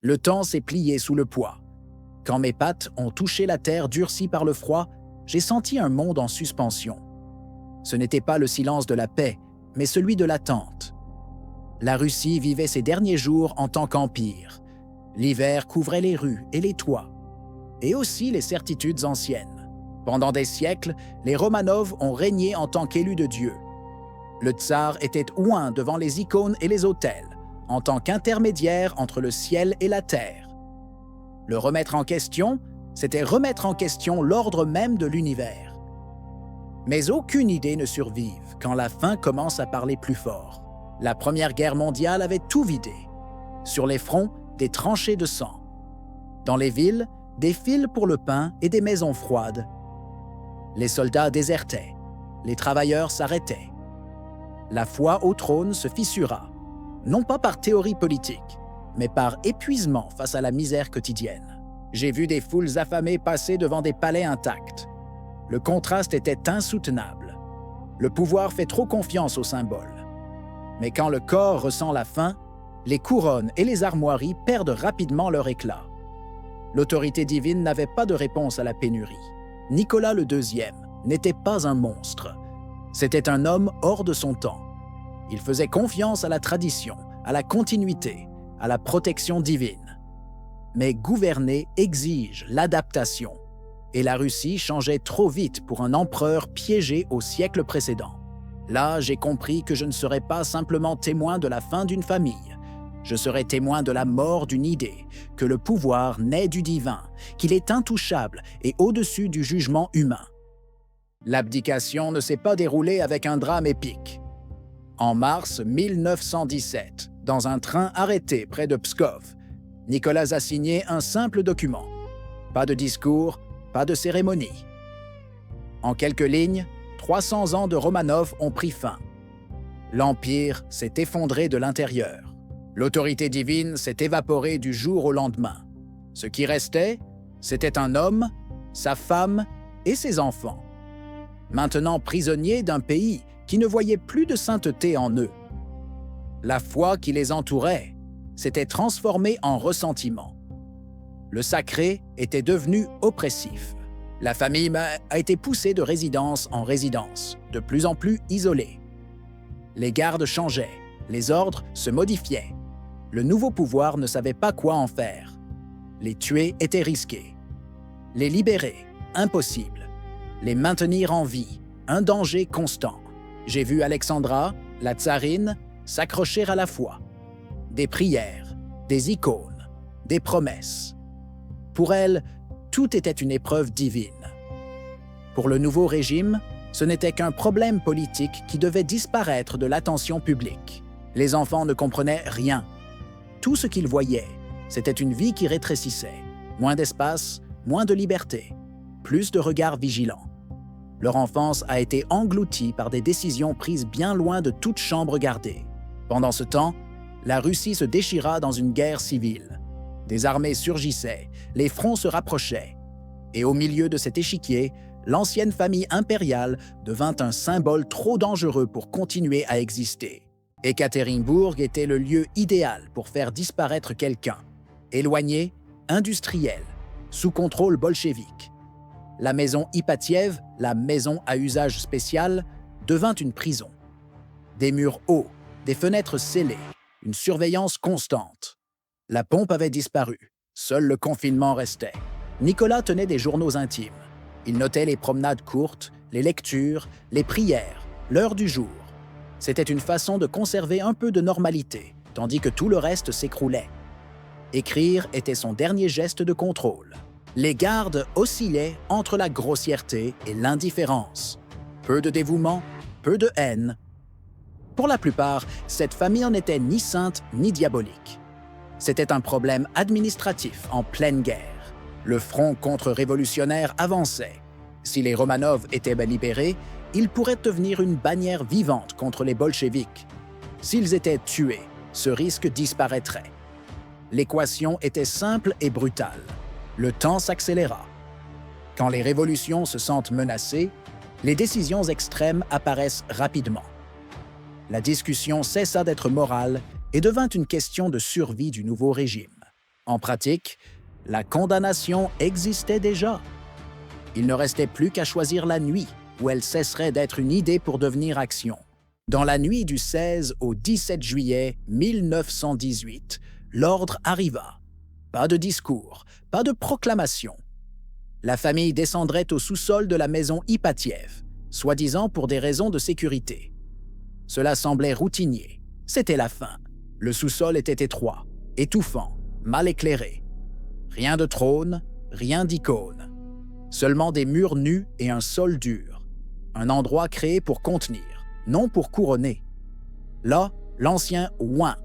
Le temps s'est plié sous le poids. Quand mes pattes ont touché la terre durcie par le froid, j'ai senti un monde en suspension. Ce n'était pas le silence de la paix, mais celui de l'attente. La Russie vivait ses derniers jours en tant qu'empire. L'hiver couvrait les rues et les toits, et aussi les certitudes anciennes. Pendant des siècles, les Romanov ont régné en tant qu'élus de Dieu. Le tsar était oint devant les icônes et les autels, en tant qu'intermédiaire entre le ciel et la terre. Le remettre en question, c'était remettre en question l'ordre même de l'univers. Mais aucune idée ne survive quand la faim commence à parler plus fort. La Première Guerre mondiale avait tout vidé. Sur les fronts, des tranchées de sang. Dans les villes, des fils pour le pain et des maisons froides. Les soldats désertaient. Les travailleurs s'arrêtaient. La foi au trône se fissura, non pas par théorie politique, mais par épuisement face à la misère quotidienne. J'ai vu des foules affamées passer devant des palais intacts. Le contraste était insoutenable. Le pouvoir fait trop confiance aux symboles. Mais quand le corps ressent la faim, les couronnes et les armoiries perdent rapidement leur éclat. L'autorité divine n'avait pas de réponse à la pénurie. Nicolas II n'était pas un monstre. C'était un homme hors de son temps. Il faisait confiance à la tradition, à la continuité, à la protection divine. Mais gouverner exige l'adaptation, et la Russie changeait trop vite pour un empereur piégé au siècle précédent. Là, j'ai compris que je ne serais pas simplement témoin de la fin d'une famille. Je serais témoin de la mort d'une idée, que le pouvoir naît du divin, qu'il est intouchable et au-dessus du jugement humain. L'abdication ne s'est pas déroulée avec un drame épique. En mars 1917, dans un train arrêté près de Pskov, Nicolas a signé un simple document. Pas de discours, pas de cérémonie. En quelques lignes, 300 ans de Romanov ont pris fin. L'Empire s'est effondré de l'intérieur. L'autorité divine s'est évaporée du jour au lendemain. Ce qui restait, c'était un homme, sa femme et ses enfants. Maintenant prisonniers d'un pays qui ne voyait plus de sainteté en eux. La foi qui les entourait s'était transformée en ressentiment. Le sacré était devenu oppressif. La famille a été poussée de résidence en résidence, de plus en plus isolée. Les gardes changeaient, les ordres se modifiaient. Le nouveau pouvoir ne savait pas quoi en faire. Les tuer était risqué. Les libérer, impossible. Les maintenir en vie, un danger constant. J'ai vu Alexandra, la tsarine, s'accrocher à la foi. Des prières, des icônes, des promesses. Pour elle, tout était une épreuve divine. Pour le nouveau régime, ce n'était qu'un problème politique qui devait disparaître de l'attention publique. Les enfants ne comprenaient rien. Tout ce qu'ils voyaient, c'était une vie qui rétrécissait. Moins d'espace, moins de liberté, plus de regards vigilants. Leur enfance a été engloutie par des décisions prises bien loin de toute chambre gardée. Pendant ce temps, la Russie se déchira dans une guerre civile. Des armées surgissaient, les fronts se rapprochaient. Et au milieu de cet échiquier, l'ancienne famille impériale devint un symbole trop dangereux pour continuer à exister. Ekaterinbourg était le lieu idéal pour faire disparaître quelqu'un. Éloigné, industriel, sous contrôle bolchevique. La maison Ipatiev, la maison à usage spécial, devint une prison. Des murs hauts, des fenêtres scellées, une surveillance constante. La pompe avait disparu, seul le confinement restait. Nicolas tenait des journaux intimes. Il notait les promenades courtes, les lectures, les prières, l'heure du jour. C'était une façon de conserver un peu de normalité, tandis que tout le reste s'écroulait. Écrire était son dernier geste de contrôle. Les gardes oscillaient entre la grossièreté et l'indifférence. Peu de dévouement, peu de haine. Pour la plupart, cette famille n'était ni sainte ni diabolique. C'était un problème administratif en pleine guerre. Le front contre-révolutionnaire avançait. Si les Romanov étaient libérés, ils pourraient devenir une bannière vivante contre les bolcheviks. S'ils étaient tués, ce risque disparaîtrait. L'équation était simple et brutale. Le temps s'accéléra. Quand les révolutions se sentent menacées, les décisions extrêmes apparaissent rapidement. La discussion cessa d'être morale et devint une question de survie du nouveau régime. En pratique, la condamnation existait déjà. Il ne restait plus qu'à choisir la nuit où elle cesserait d'être une idée pour devenir action. Dans la nuit du 16 au 17 juillet 1918, l'ordre arriva. Pas de discours, pas de proclamation. La famille descendrait au sous-sol de la maison Ipatiev, soi-disant pour des raisons de sécurité. Cela semblait routinier. C'était la fin. Le sous-sol était étroit, étouffant, mal éclairé. Rien de trône, rien d'icône. Seulement des murs nus et un sol dur. Un endroit créé pour contenir, non pour couronner. Là, l'ancien ouin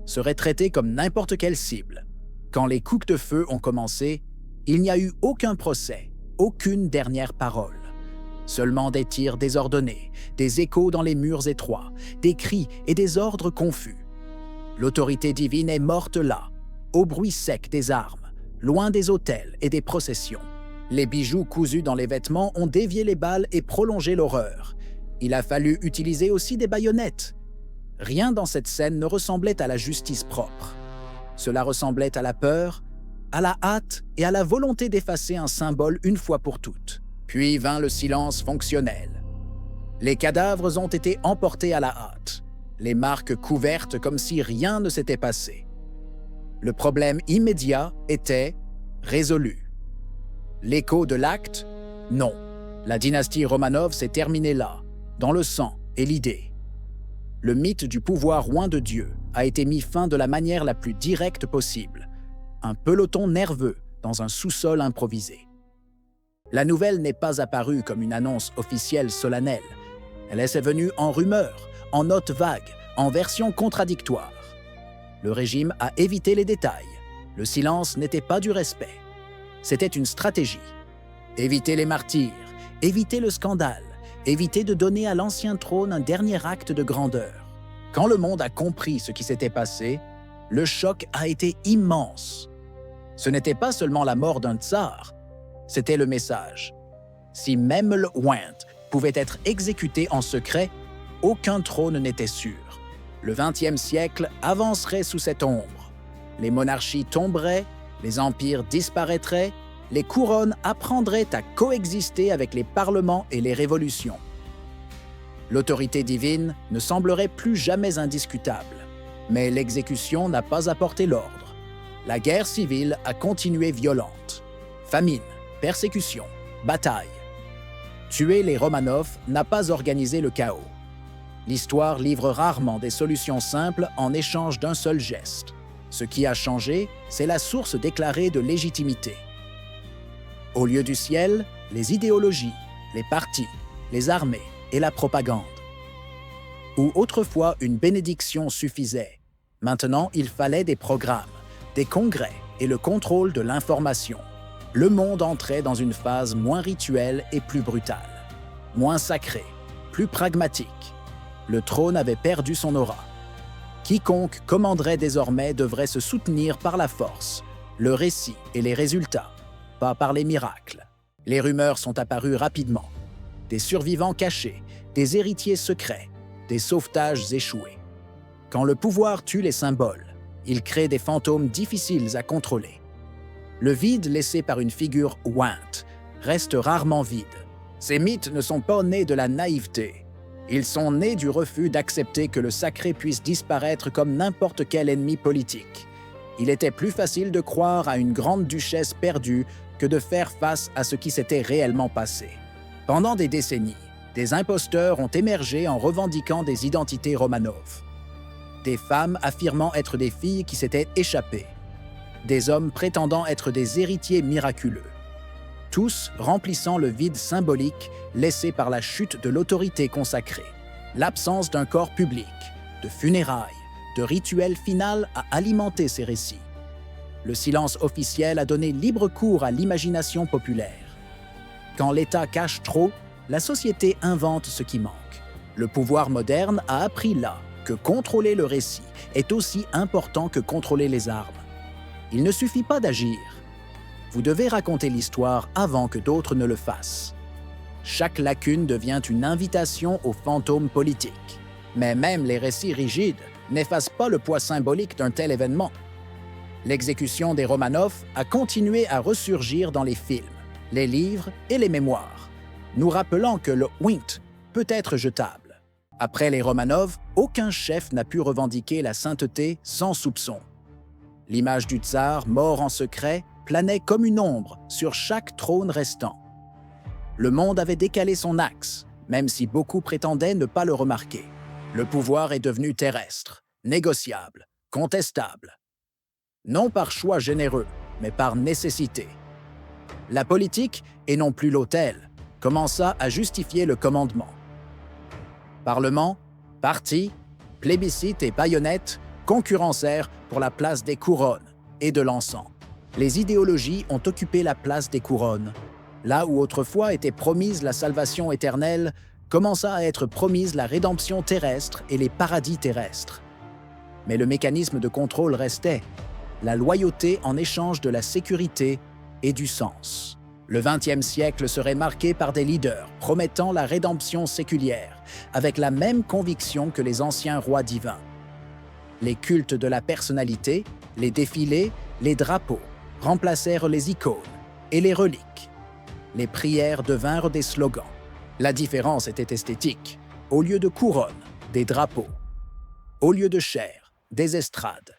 serait traité comme n'importe quelle cible. Quand les coups de feu ont commencé, il n'y a eu aucun procès, aucune dernière parole. Seulement des tirs désordonnés, des échos dans les murs étroits, des cris et des ordres confus. L'autorité divine est morte là, au bruit sec des armes, loin des autels et des processions. Les bijoux cousus dans les vêtements ont dévié les balles et prolongé l'horreur. Il a fallu utiliser aussi des baïonnettes. Rien dans cette scène ne ressemblait à la justice propre. Cela ressemblait à la peur, à la hâte et à la volonté d'effacer un symbole une fois pour toutes. Puis vint le silence fonctionnel. Les cadavres ont été emportés à la hâte, les marques couvertes comme si rien ne s'était passé. Le problème immédiat était résolu. L'écho de l'acte? Non. La dynastie Romanov s'est terminée là, dans le sang et l'idée. Le mythe du pouvoir oint de Dieu a été mis fin de la manière la plus directe possible. Un peloton nerveux dans un sous-sol improvisé. La nouvelle n'est pas apparue comme une annonce officielle solennelle. Elle est venue en rumeur, en notes vagues, en versions contradictoires. Le régime a évité les détails. Le silence n'était pas du respect. C'était une stratégie. Éviter les martyrs, éviter le scandale, éviter de donner à l'ancien trône un dernier acte de grandeur. Quand le monde a compris ce qui s'était passé, le choc a été immense. Ce n'était pas seulement la mort d'un tsar, c'était le message. Si Memel Ouint pouvait être exécuté en secret, aucun trône n'était sûr. Le XXe siècle avancerait sous cette ombre. Les monarchies tomberaient, les empires disparaîtraient, les couronnes apprendraient à coexister avec les parlements et les révolutions. L'autorité divine ne semblerait plus jamais indiscutable, mais l'exécution n'a pas apporté l'ordre. La guerre civile a continué violente. Famine, persécution, bataille. Tuer les Romanov n'a pas organisé le chaos. L'histoire livre rarement des solutions simples en échange d'un seul geste. Ce qui a changé, c'est la source déclarée de légitimité. Au lieu du ciel, les idéologies, les partis, les armées et la propagande. Où autrefois une bénédiction suffisait, maintenant il fallait des programmes, des congrès et le contrôle de l'information. Le monde entrait dans une phase moins rituelle et plus brutale, moins sacrée, plus pragmatique. Le trône avait perdu son aura. Quiconque commanderait désormais devrait se soutenir par la force, le récit et les résultats, pas par les miracles. Les rumeurs sont apparues rapidement. Des survivants cachés, des héritiers secrets, des sauvetages échoués. Quand le pouvoir tue les symboles, il crée des fantômes difficiles à contrôler. Le vide laissé par une figure ouinte reste rarement vide. Ces mythes ne sont pas nés de la naïveté. Ils sont nés du refus d'accepter que le sacré puisse disparaître comme n'importe quel ennemi politique. Il était plus facile de croire à une grande duchesse perdue que de faire face à ce qui s'était réellement passé. Pendant des décennies, des imposteurs ont émergé en revendiquant des identités Romanov. Des femmes affirmant être des filles qui s'étaient échappées. Des hommes prétendant être des héritiers miraculeux. Tous remplissant le vide symbolique laissé par la chute de l'autorité consacrée. L'absence d'un corps public, de funérailles, de rituel final à alimenter ces récits. Le silence officiel a donné libre cours à l'imagination populaire. Quand l'État cache trop, la société invente ce qui manque. Le pouvoir moderne a appris là que contrôler le récit est aussi important que contrôler les armes. Il ne suffit pas d'agir. Vous devez raconter l'histoire avant que d'autres ne le fassent. Chaque lacune devient une invitation aux fantômes politiques. Mais même les récits rigides n'effacent pas le poids symbolique d'un tel événement. L'exécution des Romanov a continué à ressurgir dans les films, les livres et les mémoires, nous rappelant que le Wint peut être jetable. Après les Romanov, aucun chef n'a pu revendiquer la sainteté sans soupçon. L'image du tsar, mort en secret, planait comme une ombre sur chaque trône restant. Le monde avait décalé son axe, même si beaucoup prétendaient ne pas le remarquer. Le pouvoir est devenu terrestre, négociable, contestable. Non par choix généreux, mais par nécessité. La politique, et non plus l'autel, commença à justifier le commandement. Parlement, partis, plébiscites et baïonnettes concurrencèrent pour la place des couronnes et de l'encens. Les idéologies ont occupé la place des couronnes. Là où autrefois était promise la salvation éternelle, commença à être promise la rédemption terrestre et les paradis terrestres. Mais le mécanisme de contrôle restait, la loyauté en échange de la sécurité et du sens. Le XXe siècle serait marqué par des leaders promettant la rédemption séculière, avec la même conviction que les anciens rois divins. Les cultes de la personnalité, les défilés, les drapeaux remplacèrent les icônes et les reliques. Les prières devinrent des slogans. La différence était esthétique. Au lieu de couronnes, des drapeaux. Au lieu de chair, des estrades.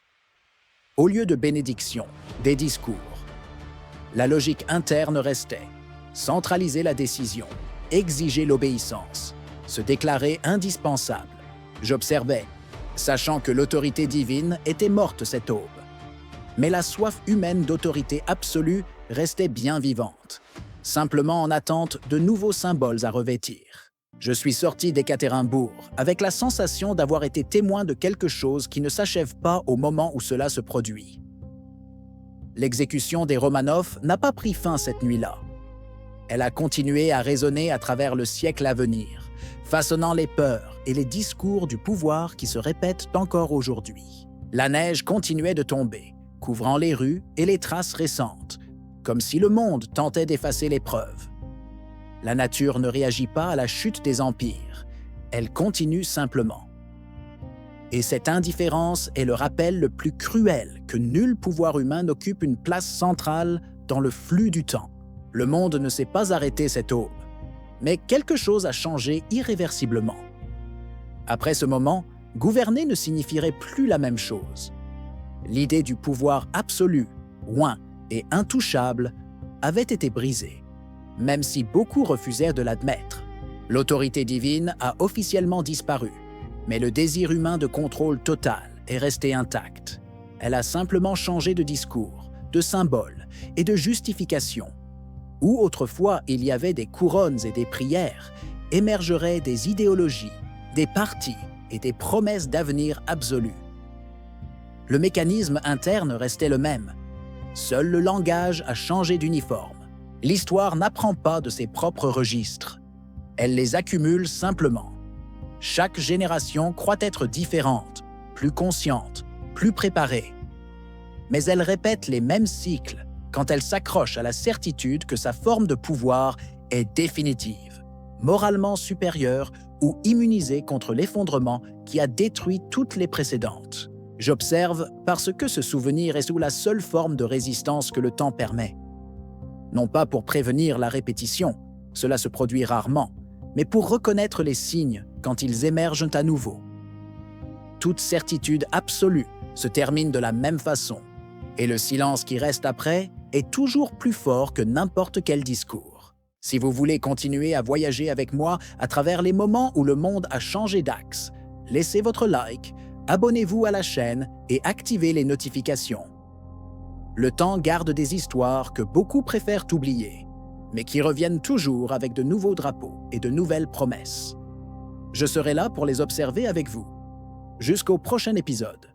Au lieu de bénédictions, des discours. La logique interne restait. Centraliser la décision, exiger l'obéissance, se déclarer indispensable. J'observais, sachant que l'autorité divine était morte cette aube. Mais la soif humaine d'autorité absolue restait bien vivante, simplement en attente de nouveaux symboles à revêtir. Je suis sorti d'Ekaterinbourg avec la sensation d'avoir été témoin de quelque chose qui ne s'achève pas au moment où cela se produit. L'exécution des Romanov n'a pas pris fin cette nuit-là. Elle a continué à résonner à travers le siècle à venir, façonnant les peurs et les discours du pouvoir qui se répètent encore aujourd'hui. La neige continuait de tomber, couvrant les rues et les traces récentes, comme si le monde tentait d'effacer les preuves. La nature ne réagit pas à la chute des empires, elle continue simplement. Et cette indifférence est le rappel le plus cruel que nul pouvoir humain n'occupe une place centrale dans le flux du temps. Le monde ne s'est pas arrêté cette aube, mais quelque chose a changé irréversiblement. Après ce moment, gouverner ne signifierait plus la même chose. L'idée du pouvoir absolu, oint et intouchable avait été brisée, même si beaucoup refusaient de l'admettre. L'autorité divine a officiellement disparu, mais le désir humain de contrôle total est resté intact. Elle a simplement changé de discours, de symbole et de justification. Où autrefois il y avait des couronnes et des prières, émergeraient des idéologies, des partis et des promesses d'avenir absolu. Le mécanisme interne restait le même. Seul le langage a changé d'uniforme. L'histoire n'apprend pas de ses propres registres. Elle les accumule simplement. Chaque génération croit être différente, plus consciente, plus préparée. Mais elle répète les mêmes cycles quand elle s'accroche à la certitude que sa forme de pouvoir est définitive, moralement supérieure ou immunisée contre l'effondrement qui a détruit toutes les précédentes. J'observe parce que ce souvenir est sous la seule forme de résistance que le temps permet. Non pas pour prévenir la répétition, cela se produit rarement, mais pour reconnaître les signes quand ils émergent à nouveau. Toute certitude absolue se termine de la même façon, et le silence qui reste après est toujours plus fort que n'importe quel discours. Si vous voulez continuer à voyager avec moi à travers les moments où le monde a changé d'axe, laissez votre like, abonnez-vous à la chaîne et activez les notifications. Le temps garde des histoires que beaucoup préfèrent oublier, mais qui reviennent toujours avec de nouveaux drapeaux et de nouvelles promesses. Je serai là pour les observer avec vous. Jusqu'au prochain épisode.